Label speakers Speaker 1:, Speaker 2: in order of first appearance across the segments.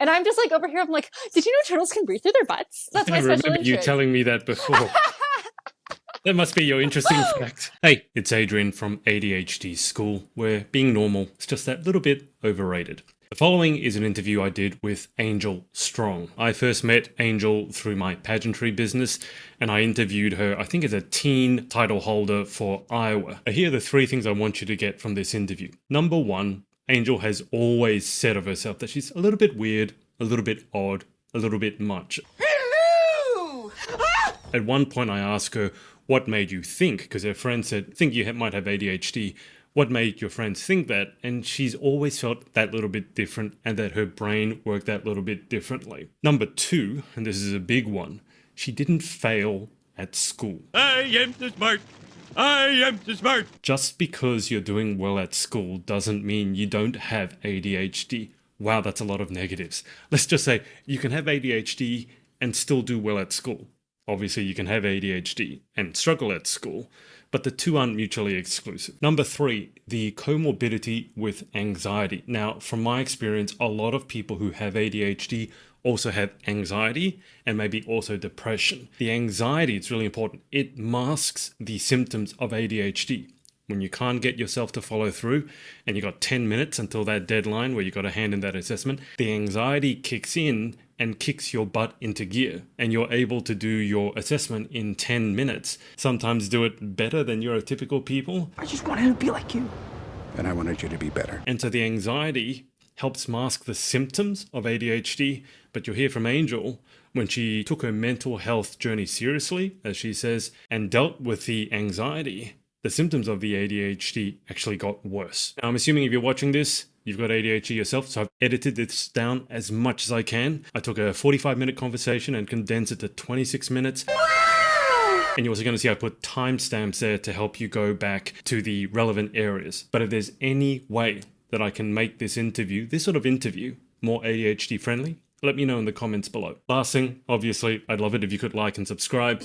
Speaker 1: And I'm just like over here, I'm like, did you know turtles can breathe through their butts? That's
Speaker 2: I
Speaker 1: my special
Speaker 2: remember you
Speaker 1: interest.
Speaker 2: telling me that before. That must be your interesting fact. Hey, it's Adrian from ADHD School, where being normal is just that little bit overrated. The following is an interview I did with Angel Strong. I first met Angel through my pageantry business, and I interviewed her, I think as a teen title holder for Iowa. Here are the 3 things I want you to get from this interview. Number 1, Angel has always said of herself that she's a little bit weird, a little bit odd, a little bit much.
Speaker 3: Hello!
Speaker 2: At one point I asked her, what made you think? Because her friend said, think you might have ADHD. What made your friends think that? And she's always felt that little bit different and that her brain worked that little bit differently. Number 2, and this is a big one, she didn't fail at school.
Speaker 4: I am too smart. I am too smart.
Speaker 2: Just because you're doing well at school doesn't mean you don't have ADHD. Wow, that's a lot of negatives. Let's just say you can have ADHD and still do well at school. Obviously, you can have ADHD and struggle at school, but the two aren't mutually exclusive. Number 3, the comorbidity with anxiety. Now, from my experience, a lot of people who have ADHD also have anxiety and maybe also depression. The anxiety, it's really important. It masks the symptoms of ADHD. When you can't get yourself to follow through and you got 10 minutes until that deadline where you got to hand in that assessment, the anxiety kicks in and kicks your butt into gear, and you're able to do your assessment in 10 minutes. Sometimes do it better than neurotypical people.
Speaker 3: I just wanted to be like you. And I wanted you to be better.
Speaker 2: And so the anxiety helps mask the symptoms of ADHD, but you'll hear from Angel when she took her mental health journey seriously, as she says, and dealt with the anxiety, the symptoms of the ADHD actually got worse. Now, I'm assuming if you're watching this, you've got ADHD yourself, so I've edited this down as much as I can. I took a 45-minute conversation and condensed it to 26 minutes. And you're also going to see I put timestamps there to help you go back to the relevant areas. But if there's any way that I can make this sort of interview, more ADHD friendly, let me know in the comments below. Last thing, obviously, I'd love it if you could like and subscribe.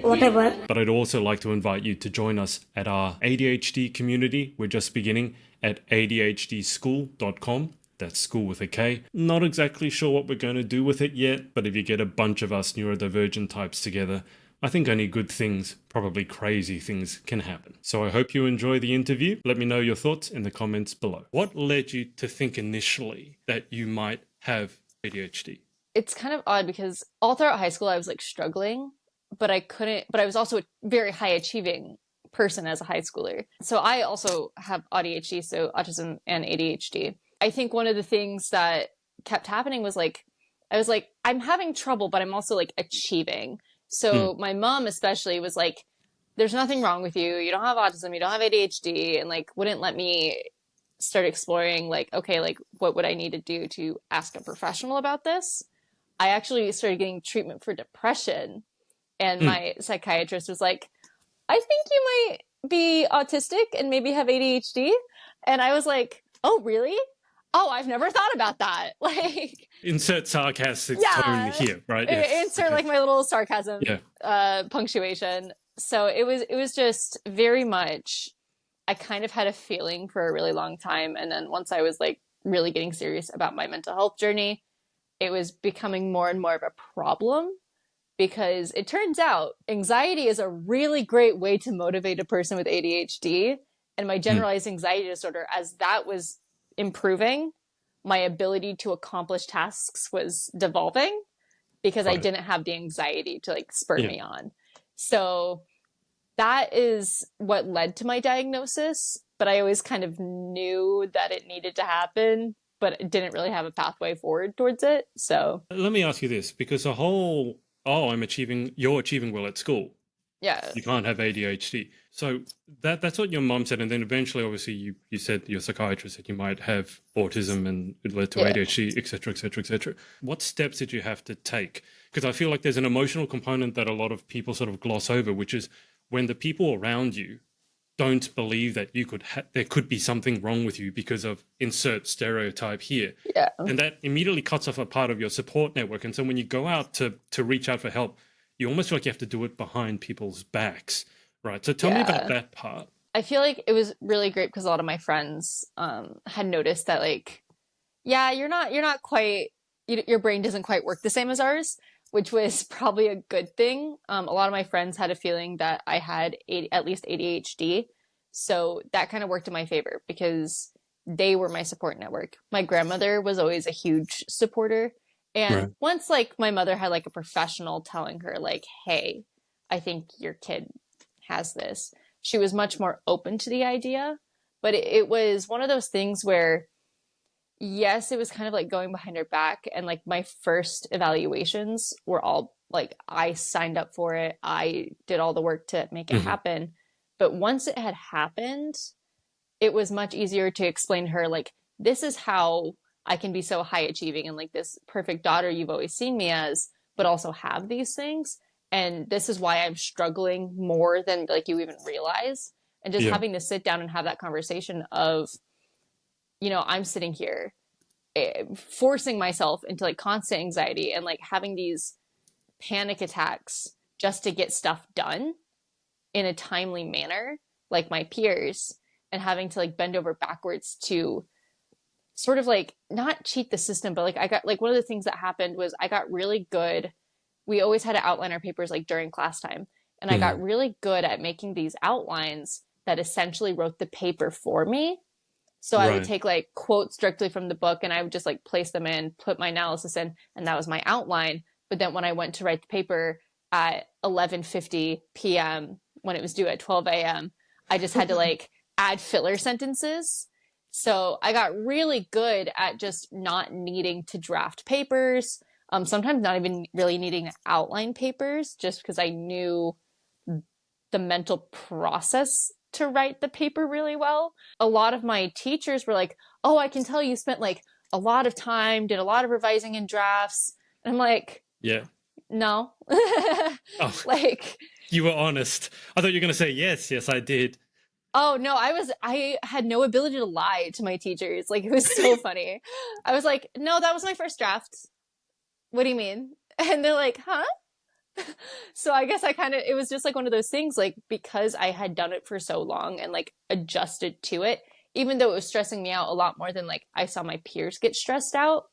Speaker 5: Whatever.
Speaker 2: But I'd also like to invite you to join us at our ADHD community. We're just beginning at ADHDschool.com. That's school with a K. Not exactly sure what we're going to do with it yet, but if you get a bunch of us neurodivergent types together, I think only good things, probably crazy things, can happen. So I hope you enjoy the interview. Let me know your thoughts in the comments below. What led you to think initially that you might have ADHD?
Speaker 1: It's kind of odd because all throughout high school I was like struggling, but I was also a very high achieving person as a high schooler. So I also have ADHD, so autism and ADHD. I think one of the things that kept happening was like, I was like, I'm having trouble, but I'm also like achieving. So my mom especially was like, there's nothing wrong with you. You don't have autism, you don't have ADHD, and like wouldn't let me start exploring like, okay, like what would I need to do to ask a professional about this? I actually started getting treatment for depression, and my psychiatrist was like, I think you might be autistic and maybe have ADHD. And I was like, oh, really? Oh, I've never thought about that. Like,
Speaker 2: insert sarcastic tone here, right?
Speaker 1: Insert like my little sarcasm punctuation. So it was just very much, I kind of had a feeling for a really long time. And then once I was like really getting serious about my mental health journey, it was becoming more and more of a problem, because it turns out anxiety is a really great way to motivate a person with ADHD. And my generalized anxiety disorder, as that was improving, my ability to accomplish tasks was devolving because I didn't have the anxiety to like spur me on. So that is what led to my diagnosis, but I always kind of knew that it needed to happen, but it didn't really have a pathway forward towards it. So
Speaker 2: let me ask you this, because the whole, you're achieving well at school.
Speaker 1: Yeah.
Speaker 2: You can't have ADHD. So that's what your mom said. And then eventually, obviously, you said your psychiatrist said you might have autism and it led to ADHD, et cetera, et cetera, et cetera. What steps did you have to take? Because I feel like there's an emotional component that a lot of people sort of gloss over, which is when the people around you don't believe that you could there could be something wrong with you because of insert stereotype here.
Speaker 1: Yeah.
Speaker 2: And that immediately cuts off a part of your support network. And so when you go out to reach out for help, you almost feel like you have to do it behind people's backs, right? So tell me about that part.
Speaker 1: I feel like it was really great because a lot of my friends had noticed that like, yeah, you're not quite, your brain doesn't quite work the same as ours, which was probably a good thing. A lot of my friends had a feeling that I had at least ADHD. So that kind of worked in my favor because they were my support network. My grandmother was always a huge supporter. And
Speaker 2: Right.
Speaker 1: once like my mother had like a professional telling her like, hey, I think your kid has this, she was much more open to the idea. But it was one of those things where, yes, it was kind of like going behind her back. And like my first evaluations were all like, I signed up for it. I did all the work to make it happen. But once it had happened, it was much easier to explain to her, like, this is how I can be so high achieving and like this perfect daughter you've always seen me as, but also have these things. And this is why I'm struggling more than like you even realize. And just having to sit down and have that conversation of, you know, I'm sitting here forcing myself into like constant anxiety and like having these panic attacks just to get stuff done in a timely manner, like my peers, and having to like bend over backwards to sort of like not cheat the system, but like I got like one of the things that happened was I got really good. We always had to outline our papers like during class time. And I got really good at making these outlines that essentially wrote the paper for me. So I would take like quotes directly from the book and I would just like place them in, put my analysis in, and that was my outline. But then when I went to write the paper at 11:50 p.m. when it was due at 12 a.m., I just had to like add filler sentences. So I got really good at just not needing to draft papers. Sometimes not even really needing to outline papers just because I knew the mental process to write the paper really well. A lot of my teachers were like, oh, I can tell you spent like a lot of time, did a lot of revising in drafts. And I'm like, no.
Speaker 2: Oh,
Speaker 1: like,
Speaker 2: you were honest. I thought you were going to say, yes, I did.
Speaker 1: oh no, I had no ability to lie to my teachers. Like, it was so funny. I was like, no, that was my first draft. What do you mean? And they're like, huh? So I guess it was just like one of those things, like, because I had done it for so long and like adjusted to it, even though it was stressing me out a lot more than like I saw my peers get stressed out,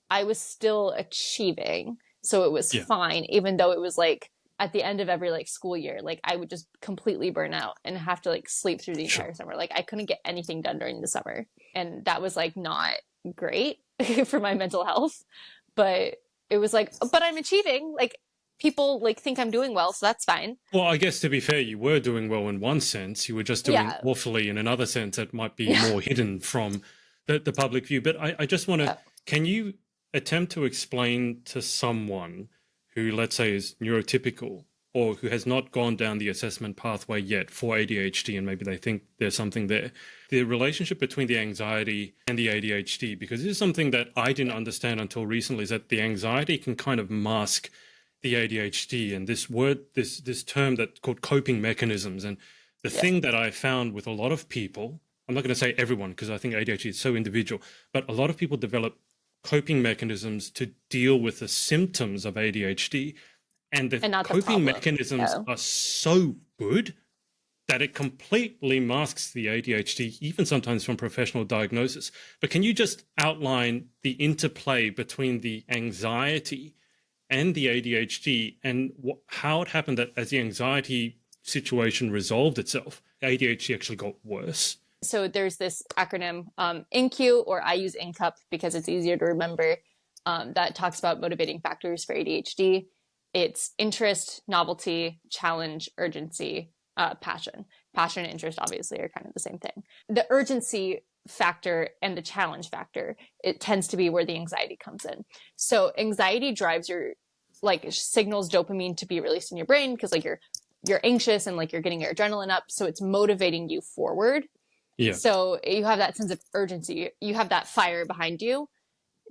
Speaker 1: I was still achieving. So it was fine, even though it was like at the end of every like school year, like I would just completely burn out and have to like sleep through the entire summer. Like I couldn't get anything done during the summer. And that was like not great for my mental health. But it was like, but I'm achieving. Like people like think I'm doing well, so that's fine.
Speaker 2: Well, I guess to be fair, you were doing well in one sense. You were just doing awfully in another sense that might be more hidden from the public view. But I just want to, can you attempt to explain to someone who, let's say, is neurotypical or who has not gone down the assessment pathway yet for ADHD, and maybe they think there's something there, the relationship between the anxiety and the ADHD? Because this is something that I didn't understand until recently, is that the anxiety can kind of mask the ADHD, and this word, this term that's called coping mechanisms. And the thing that I found with a lot of people, I'm not going to say everyone because I think ADHD is so individual, but a lot of people develop coping mechanisms to deal with the symptoms of ADHD, and the coping mechanisms are so good that it completely masks the ADHD, even sometimes from professional diagnosis. But can you just outline the interplay between the anxiety and the ADHD and how it happened that as the anxiety situation resolved itself, ADHD actually got worse?
Speaker 1: So there's this acronym, INCUP, or I use INCUP because it's easier to remember, that talks about motivating factors for ADHD. It's interest, novelty, challenge, urgency, passion. Passion and interest obviously are kind of the same thing. The urgency factor and the challenge factor, it tends to be where the anxiety comes in. So anxiety drives your, like, signals dopamine to be released in your brain because like you're anxious and like you're getting your adrenaline up, so it's motivating you forward. So you have that sense of urgency, you have that fire behind you,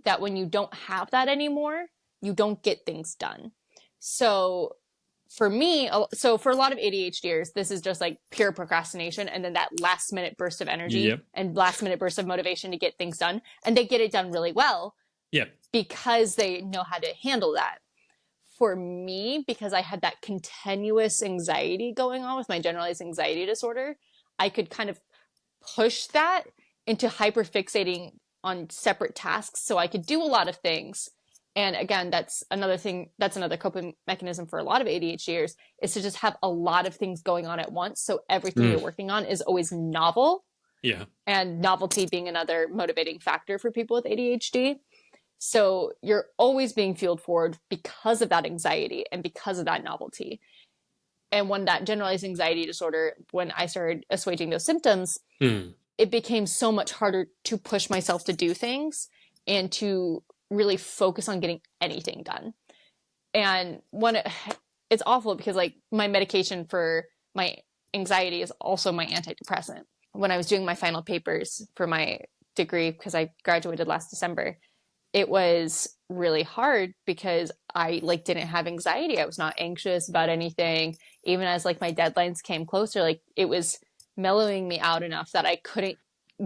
Speaker 1: that when you don't have that anymore, you don't get things done. So for me, so for a lot of ADHDers, this is just like pure procrastination, and then that last minute burst of energy and last minute burst of motivation to get things done, and they get it done really well because they know how to handle that. For me, because I had that continuous anxiety going on with my generalized anxiety disorder, I could kind of push that into hyperfixating on separate tasks so I could do a lot of things. And again, that's another coping mechanism for a lot of ADHDers, is to just have a lot of things going on at once. So everything you're working on is always novel.
Speaker 2: Yeah.
Speaker 1: And novelty being another motivating factor for people with ADHD. So you're always being fueled forward because of that anxiety and because of that novelty. And when that generalized anxiety disorder, when I started assuaging those symptoms, it became so much harder to push myself to do things and to really focus on getting anything done. And it's awful because like my medication for my anxiety is also my antidepressant. When I was doing my final papers for my degree, because I graduated last December, it was really hard because I like didn't have anxiety. I was not anxious about anything. Even as like my deadlines came closer, like it was mellowing me out enough that I couldn't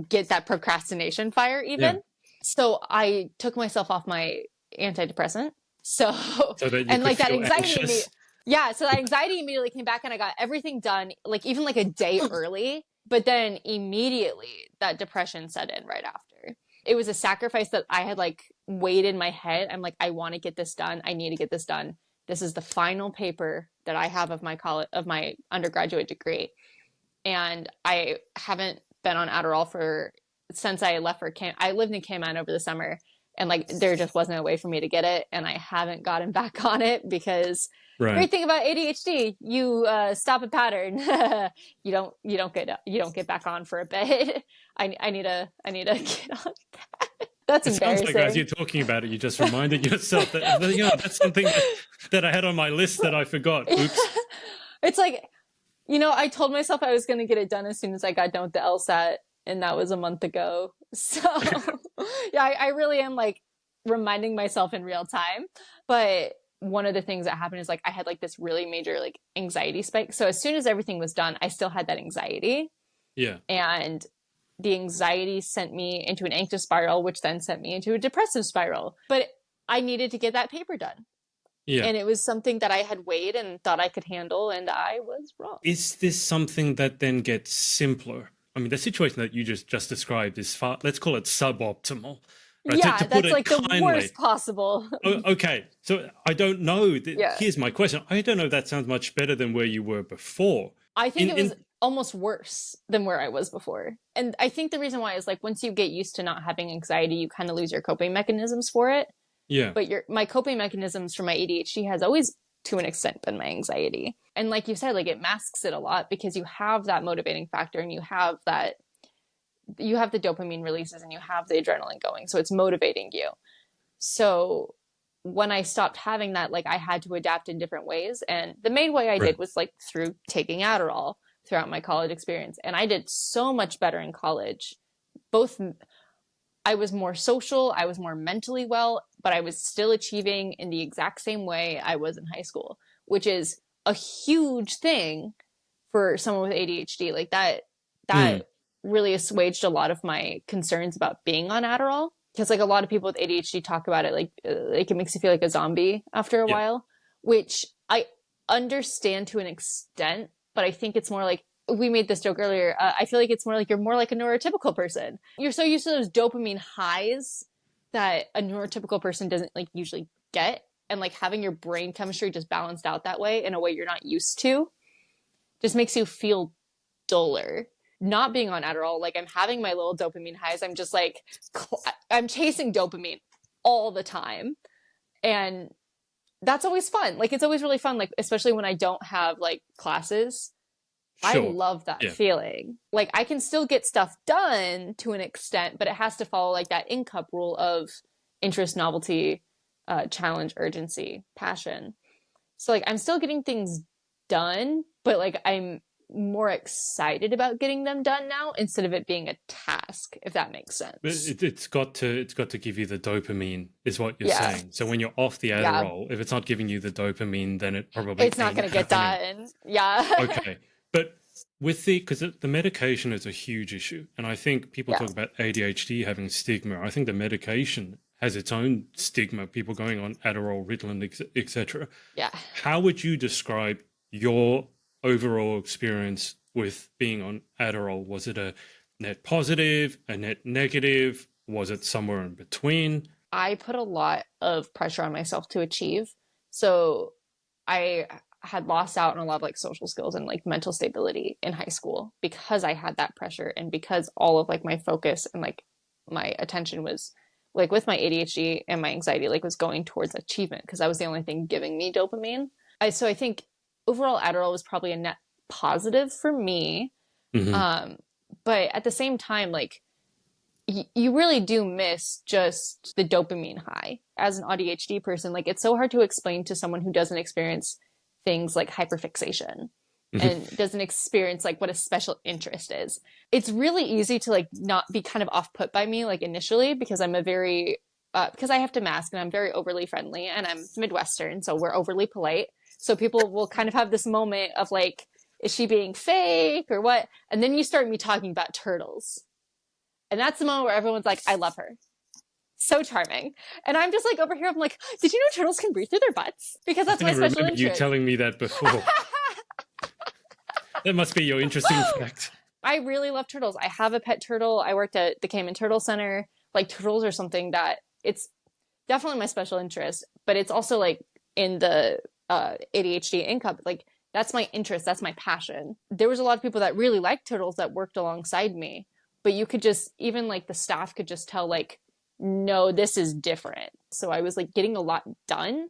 Speaker 1: get that procrastination fire even. Yeah. So I took myself off my antidepressant. So that and like that anxiety so that anxiety immediately came back and I got everything done, like even like a day early, but then immediately that depression set in right after. It was a sacrifice that I had like weighed in my head. I'm like, I want to get this done. I need to get this done. This is the final paper that I have of my undergraduate degree. And I haven't been on Adderall since I left for camp. I lived in Cayman over the summer and like there just wasn't a way for me to get it. And I haven't gotten back on it because great thing about ADHD, you stop a pattern. you don't get back on for a bit. I need to get on that. That's embarrassing.
Speaker 2: Sounds like as you're talking about it, you just reminded yourself that that's something that I had on my list that I forgot. Oops.
Speaker 1: It's like, I told myself I was going to get it done as soon as I got done with the LSAT, and that was a month ago. So yeah, I really am like reminding myself in real time. But one of the things that happened is like I had like this really major like anxiety spike. So as soon as everything was done, I still had that anxiety.
Speaker 2: Yeah.
Speaker 1: And the anxiety sent me into an anxious spiral, which then sent me into a depressive spiral. But I needed to get that paper done. Yeah. And it was something that I had weighed and thought I could handle, and I was wrong.
Speaker 2: Is this something that then gets simpler? I mean, the situation that you just described is let's call it suboptimal.
Speaker 1: Right? Yeah, that's like kindly. The worst possible.
Speaker 2: Okay, so I don't know. Here's my question. I don't know if that sounds much better than where you were before.
Speaker 1: I think it was almost worse than where I was before. And I think the reason why is like once you get used to not having anxiety, you kind of lose your coping mechanisms for it.
Speaker 2: Yeah.
Speaker 1: But my coping mechanisms for my ADHD has always, to an extent, been my anxiety. And like you said, like it masks it a lot because you have that motivating factor and you have the dopamine releases and you have the adrenaline going. So it's motivating you. So when I stopped having that, like I had to adapt in different ways. And the main way I did was like through taking Adderall throughout my college experience. And I did so much better in college. I was more social, I was more mentally well, but I was still achieving in the exact same way I was in high school, which is a huge thing for someone with ADHD. Like that really assuaged a lot of my concerns about being on Adderall. Because like a lot of people with ADHD talk about it, like it makes you feel like a zombie after a while, which I understand to an extent, but I think it's more like, we made this joke earlier. I feel like it's more like you're more like a neurotypical person. You're so used to those dopamine highs that a neurotypical person doesn't like usually get. And like having your brain chemistry just balanced out that way in a way you're not used to just makes you feel duller. Not being on Adderall, like I'm having my little dopamine highs. I'm just like, I'm chasing dopamine all the time. And that's always fun. Like it's always really fun. Like, especially when I don't have like classes. Sure. I love that feeling. Like I can still get stuff done to an extent, but it has to follow like that INCUP rule of interest, novelty, challenge, urgency, passion. So like I'm still getting things done, but like I'm more excited about getting them done now instead of it being a task, if that makes sense.
Speaker 2: It's got to give you the dopamine, is what you're saying. So when you're off the Adderall, if it's not giving you the dopamine, then it's
Speaker 1: not going to get done. Yeah.
Speaker 2: Okay. But because the medication is a huge issue, and I think people talk about ADHD having stigma. I think the medication has its own stigma, people going on Adderall, Ritalin, etc.
Speaker 1: Yeah.
Speaker 2: How would you describe your overall experience with being on Adderall? Was it a net positive, a net negative? Was it somewhere in between?
Speaker 1: I put a lot of pressure on myself to achieve. So I had lost out on a lot of like social skills and like mental stability in high school because I had that pressure, and because all of like my focus and like my attention was like with my ADHD and my anxiety like was going towards achievement because that was the only thing giving me dopamine. So I think overall Adderall was probably a net positive for me. But at the same time, like you really do miss just the dopamine high. As an ADHD person, like it's so hard to explain to someone who doesn't experience things like hyperfixation and doesn't experience like what a special interest is. It's really easy to like not be kind of off put by me like initially because I'm a very because I have to mask and I'm very overly friendly and I'm Midwestern, so we're overly polite. So people will kind of have this moment of like, is she being fake or what? And then you start me talking about turtles. And that's the moment where everyone's like, I love her. So charming. And I'm just like over here, I'm like, did you know turtles can breathe through their butts? Because that's my special interest.
Speaker 2: You telling me that before. That must be your interesting fact.
Speaker 1: I really love turtles. I have a pet turtle. I worked at the Cayman Turtle Center. Like turtles are something that it's definitely my special interest, but it's also like in the ADHD INCUP, like that's my interest. That's my passion. There was a lot of people that really liked turtles that worked alongside me. But you could just, even like the staff could just tell like, no, this is different. So I was like getting a lot done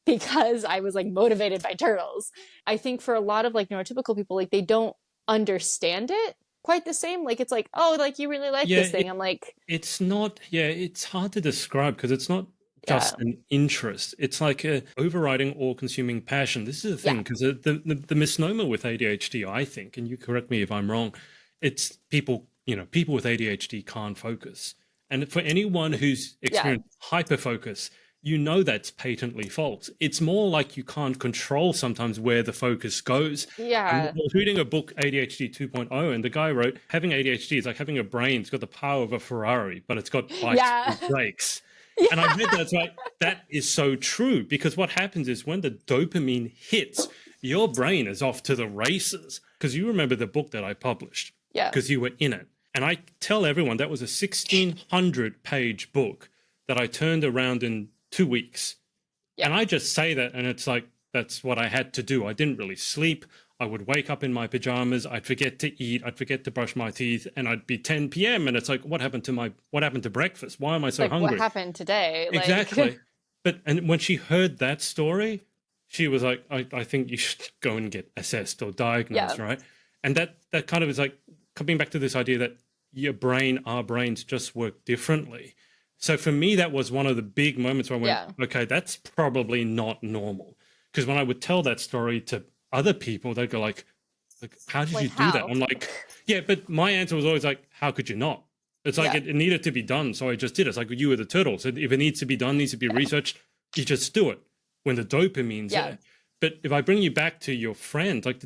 Speaker 1: because I was like motivated by turtles. I think for a lot of like neurotypical people, like they don't understand it quite the same. Like it's like, oh, like you really like this thing. I'm like,
Speaker 2: it's not, it's hard to describe because it's not just an interest. It's like a overriding or consuming passion. This is the thing because the misnomer with ADHD, I think, and you correct me if I'm wrong, it's people with ADHD can't focus. And for anyone who's experienced hyperfocus, that's patently false. It's more like you can't control sometimes where the focus goes. I was reading a book, ADHD 2.0, and the guy wrote, having ADHD is like having a brain. It's got the power of a Ferrari, but it's got bikes and brakes. And I read that's like, that is so true because what happens is when the dopamine hits, your brain is off to the races. Because you remember the book that I published. Because you were in it. And I tell everyone that was a 1,600-page book that I turned around in 2 weeks. And I just say that, and it's like, that's what I had to do. I didn't really sleep. I would wake up in my pajamas. I'd forget to eat. I'd forget to brush my teeth. And I'd be 10 p.m. And it's like, what happened to breakfast? Why am I so
Speaker 1: like,
Speaker 2: hungry?
Speaker 1: What happened today?
Speaker 2: Exactly. And when she heard that story, she was like, I think you should go and get assessed or diagnosed, right? And that kind of is like, coming back to this idea that our brains just work differently. So for me, that was one of the big moments where I went, okay, that's probably not normal. Because when I would tell that story to other people, they'd go like how did you do that? I'm like, but my answer was always like, how could you not? It's like it needed to be done. So I just did it. It's like you were the turtles. So if it needs to be done, needs to be researched, you just do it when the dopamine's there. But if I bring you back to your friend, like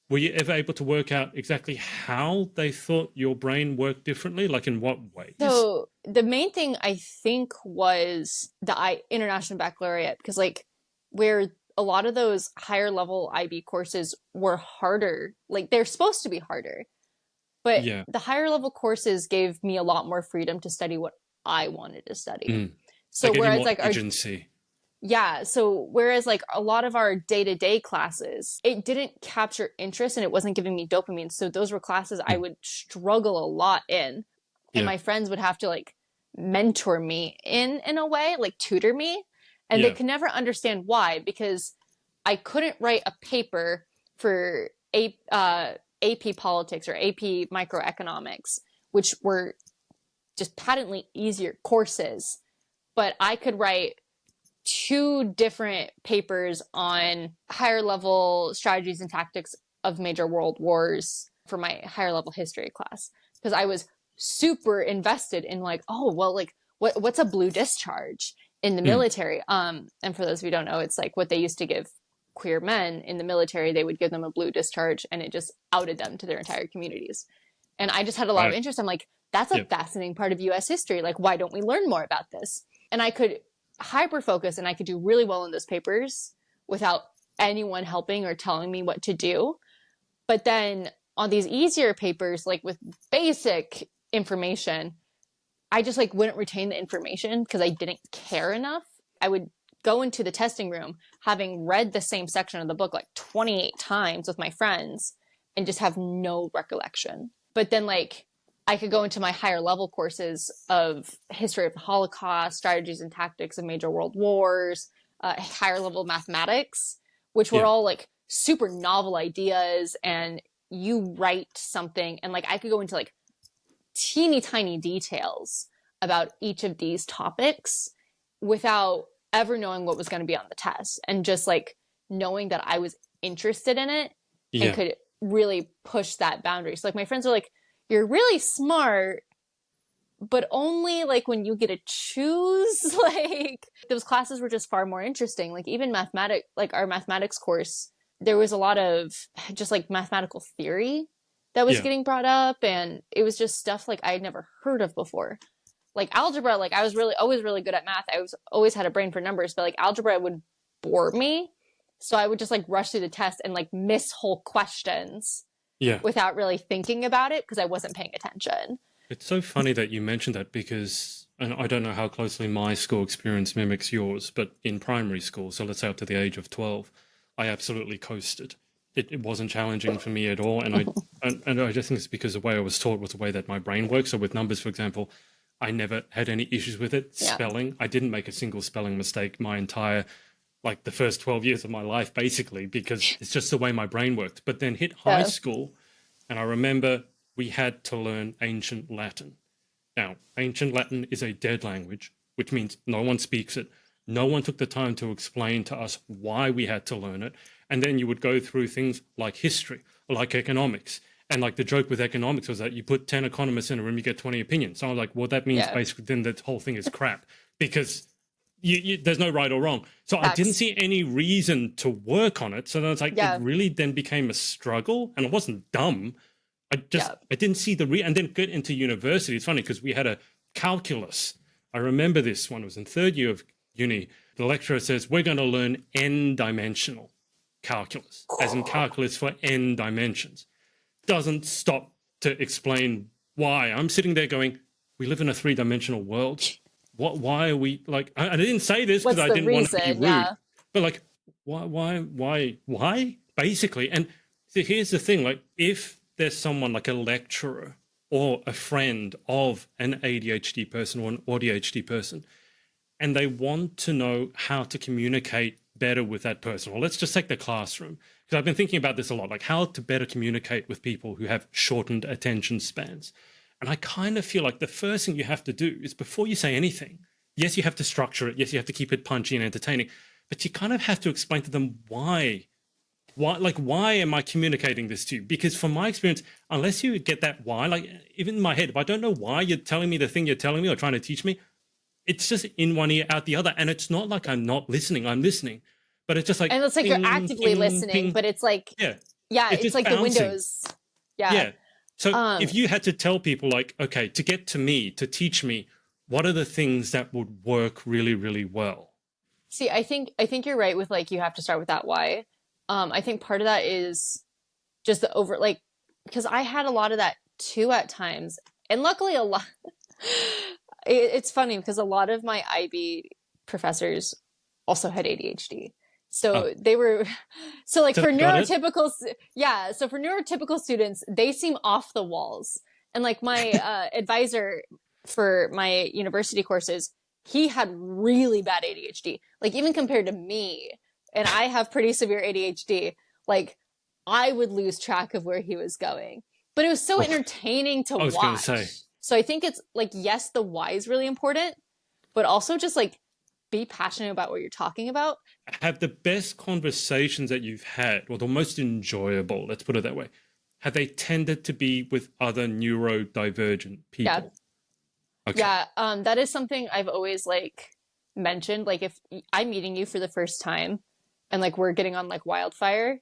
Speaker 2: were you ever able to work out exactly how they thought your brain worked differently? Like in what ways?
Speaker 1: So the main thing I think was the International Baccalaureate, because like where a lot of those higher level IB courses were harder, like they're supposed to be harder, but the higher level courses gave me a lot more freedom to study what I wanted to study. So whereas like
Speaker 2: agency.
Speaker 1: So whereas like a lot of our day-to-day classes, it didn't capture interest and it wasn't giving me dopamine. So those were classes I would struggle a lot in. And my friends would have to like mentor me in a way, like tutor me. And they could never understand why, because I couldn't write a paper for AP politics or AP microeconomics, which were just patently easier courses. But I could write 2 different papers on higher level strategies and tactics of major world wars for my higher level history class, because I was super invested in like, oh, well, like what's a blue discharge in the military? And for those of you who don't know, it's like what they used to give queer men in the military. They would give them a blue discharge and it just outed them to their entire communities. And I just had a lot of interest. I'm like, that's a fascinating part of US history. Like, why don't we learn more about this? And I could hyper focus and I could do really well in those papers without anyone helping or telling me what to do. But then on these easier papers, like with basic information, I just like wouldn't retain the information because I didn't care enough. I would go into the testing room having read the same section of the book like 28 times with my friends and just have no recollection. But then like I could go into my higher level courses of history of the Holocaust, strategies and tactics of major world wars, higher level mathematics, which were all like super novel ideas, and you write something and like I could go into like teeny tiny details about each of these topics without ever knowing what was going to be on the test, and just like knowing that I was interested in it and could really push that boundary. So like my friends are like, you're really smart, but only like when you get to choose. Like those classes were just far more interesting. Like even mathematics, like our mathematics course, there was a lot of just like mathematical theory that was getting brought up, and it was just stuff like I had never heard of before. Like algebra, like I was always really good at math. Always had a brain for numbers, but like algebra would bore me. So I would just like rush through the test and like miss whole questions without really thinking about it because I wasn't paying attention.
Speaker 2: It's so funny that you mentioned that because, and I don't know how closely my school experience mimics yours, but in primary school, so let's say up to the age of 12, I absolutely coasted. It wasn't challenging for me at all. And I just think it's because the way I was taught was the way that my brain works. So with numbers, for example, I never had any issues with it. Spelling, I didn't make a single spelling mistake my entire, like the first 12 years of my life, basically, because it's just the way my brain worked. But then hit high school, and I remember we had to learn ancient Latin. Now, ancient Latin is a dead language, which means no one speaks it. No one took the time to explain to us why we had to learn it. And then you would go through things like history, like economics. And like the joke with economics was that you put 10 economists in a room, you get 20 opinions. So I was like, well, that means basically then the whole thing is crap because there's no right or wrong. So I didn't see any reason to work on it. So then it's like, it really then became a struggle, and it wasn't dumb. I didn't see and then get into university. It's funny because we had a calculus. I remember this one. It was in third year of uni. The lecturer says, we're going to learn n-dimensional calculus, as in calculus for n dimensions. Doesn't stop to explain why. I'm sitting there going, we live in a 3-dimensional world. Why are we like, I didn't say this because I didn't want to be rude, but like, why? Basically. And so here's the thing, like if there's someone like a lecturer or a friend of an ADHD person or an ADHD person, and they want to know how to communicate better with that person, or let's just take the classroom, because I've been thinking about this a lot, like how to better communicate with people who have shortened attention spans. And I kind of feel like the first thing you have to do is before you say anything, yes, you have to structure it. Yes, you have to keep it punchy and entertaining, but you kind of have to explain to them why am I communicating this to you? Because from my experience, unless you get that why, like even in my head, if I don't know why you're telling me the thing you're telling me or trying to teach me, it's just in one ear, out the other. And it's not like I'm not listening, I'm listening. But it's just like,
Speaker 1: and it's like you're actively listening, but it's like, it's like
Speaker 2: bouncing.
Speaker 1: the windows.
Speaker 2: So if you had to tell people like, okay, to get to me, to teach me, what are the things that would work really, really well?
Speaker 1: See, I think you're right with like, you have to start with that why. I think part of that is just the because I had a lot of that too at times. And luckily a lot, it's funny because a lot of my IB professors also had ADHD. So they were, so like for neurotypical, so for neurotypical students, they seem off the walls. And like my advisor for my university courses, he had really bad ADHD, like even compared to me. And I have pretty severe ADHD. Like I would lose track of where he was going, but it was so entertaining to watch.
Speaker 2: Gonna say.
Speaker 1: So I think it's like, yes, the why is really important, but also just like be passionate about what you're talking about.
Speaker 2: Have the best conversations that you've had, or the most enjoyable, let's put it that way, have they tended to be with other neurodivergent people?
Speaker 1: Yeah. Okay. Yeah. That is something I've always like mentioned. Like if I'm meeting you for the first time and like we're getting on like wildfire,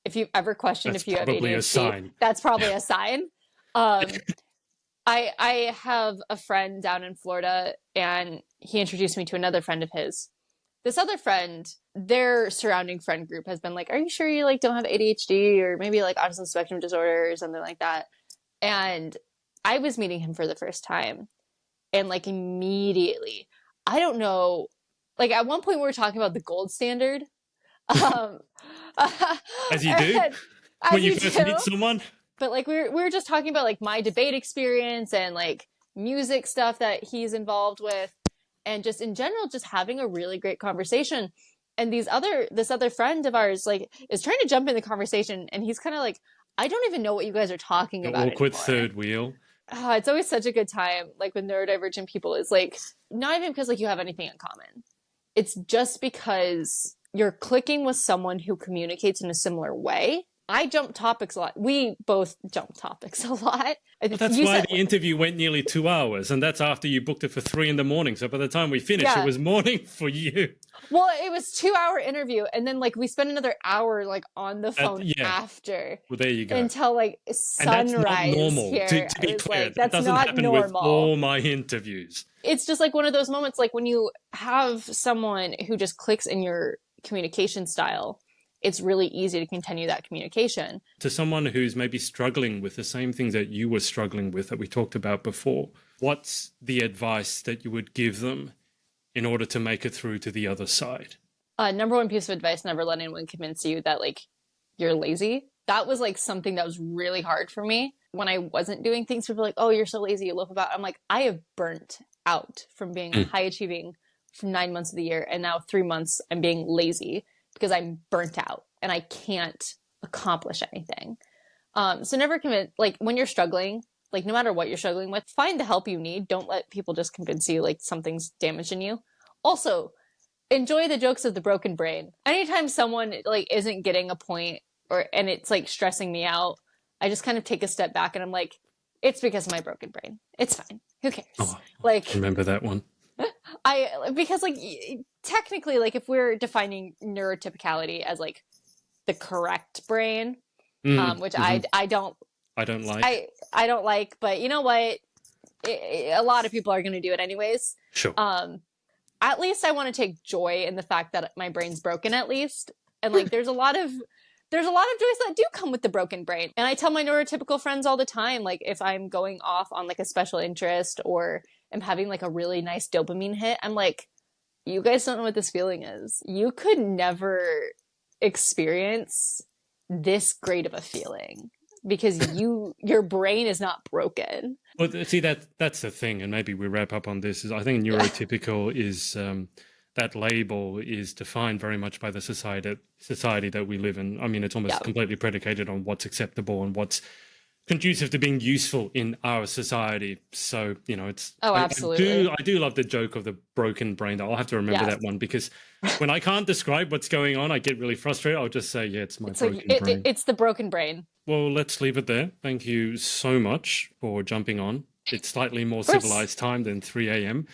Speaker 1: if you've ever questioned if you have ADHD, that's probably a sign. I have a friend down in Florida, and he introduced me to another friend of his. this other friend, their surrounding friend group has been like, are you sure you like don't have ADHD or maybe like autism spectrum disorder or something like that? And I was meeting him for the first time, and like immediately, I don't know, like at one point we were talking about the gold standard.
Speaker 2: As you do when you first meet someone.
Speaker 1: But like we were just talking about like my debate experience and like music stuff that he's involved with, and just in general, just having a really great conversation. And this other friend of ours like is trying to jump in the conversation, and he's kind of like, I don't even know what you guys are talking about.
Speaker 2: Awkward third wheel.
Speaker 1: It's always such a good time, like with neurodivergent people. It's like not even because like you have anything in common. It's just because you're clicking with someone who communicates in a similar way. I jump topics a lot. We both jump topics a lot.
Speaker 2: Well, that's why the interview went nearly 2 hours, and that's after you booked it for 3 a.m. So by the time we finished, it was morning for you.
Speaker 1: Well, it was 2-hour interview, and then like we spent another hour like on the phone after.
Speaker 2: Well, there you go.
Speaker 1: Until like sunrise.
Speaker 2: And that's not normal.
Speaker 1: Here.
Speaker 2: To be clear,
Speaker 1: like,
Speaker 2: that doesn't happen
Speaker 1: normal.
Speaker 2: with all my interviews.
Speaker 1: It's just like one of those moments, like when you have someone who just clicks in your communication style, it's really easy to continue that communication.
Speaker 2: To someone who's maybe struggling with the same things that you were struggling with that we talked about before, what's the advice that you would give them in order to make it through to the other side?
Speaker 1: Number one piece of advice, never let anyone convince you that like you're lazy. That was like something that was really hard for me. When I wasn't doing things, people were like, oh, you're so lazy, you loaf about. I'm like, I have burnt out from being high achieving for 9 months of the year, and now 3 months I'm being lazy because I'm burnt out and I can't accomplish anything. So never commit, like when you're struggling, like no matter what you're struggling with, find the help you need. Don't let people just convince you like something's damaging you. Also, enjoy the jokes of the broken brain. Anytime someone like isn't getting a point and it's like stressing me out, I just kind of take a step back and I'm like, it's because of my broken brain. It's fine. Who cares?
Speaker 2: Oh,
Speaker 1: like,
Speaker 2: remember that one.
Speaker 1: Because like technically, like if we're defining neurotypicality as like the correct brain, which I don't like. I don't like, but you know what? A lot of people are going to do it anyways.
Speaker 2: Sure.
Speaker 1: At least I want to take joy in the fact that my brain's broken at least. And like, there's a lot of joys that do come with the broken brain. And I tell my neurotypical friends all the time, like if I'm going off on like a special interest or am having like a really nice dopamine hit, I'm like, you guys don't know what this feeling is. You could never experience this great of a feeling because your brain is not broken.
Speaker 2: Well, see, that's the thing, and maybe we wrap up on this, is I think neurotypical is that label is defined very much by the society that we live in. I mean, it's almost completely predicated on what's acceptable and what's conducive to being useful in our society. So, you know, it's...
Speaker 1: absolutely.
Speaker 2: I do love the joke of the broken brain. I'll have to remember that one, because when I can't describe what's going on, I get really frustrated. I'll just say, it's my broken brain.
Speaker 1: It's the broken brain.
Speaker 2: Well, let's leave it there. Thank you so much for jumping on. It's slightly more civilized time than 3 a.m.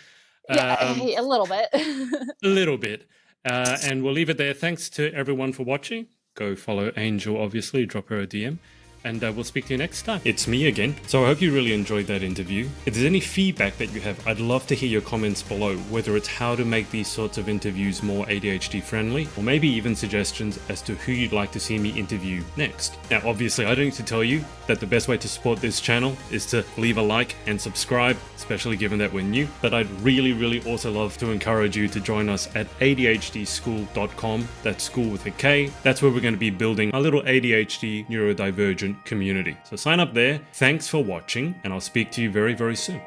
Speaker 1: A little bit.
Speaker 2: A little bit. And we'll leave it there. Thanks to everyone for watching. Go follow Angel, obviously. Drop her a DM. And we'll speak to you next time. It's me again. So I hope you really enjoyed that interview. If there's any feedback that you have, I'd love to hear your comments below, whether it's how to make these sorts of interviews more ADHD friendly, or maybe even suggestions as to who you'd like to see me interview next. Now, obviously, I don't need to tell you that the best way to support this channel is to leave a like and subscribe, especially given that we're new. But I'd really, really also love to encourage you to join us at ADHDschool.com. That's school with a K. That's where we're going to be building a little ADHD neurodivergent community. So sign up there. Thanks for watching, and I'll speak to you very, very soon.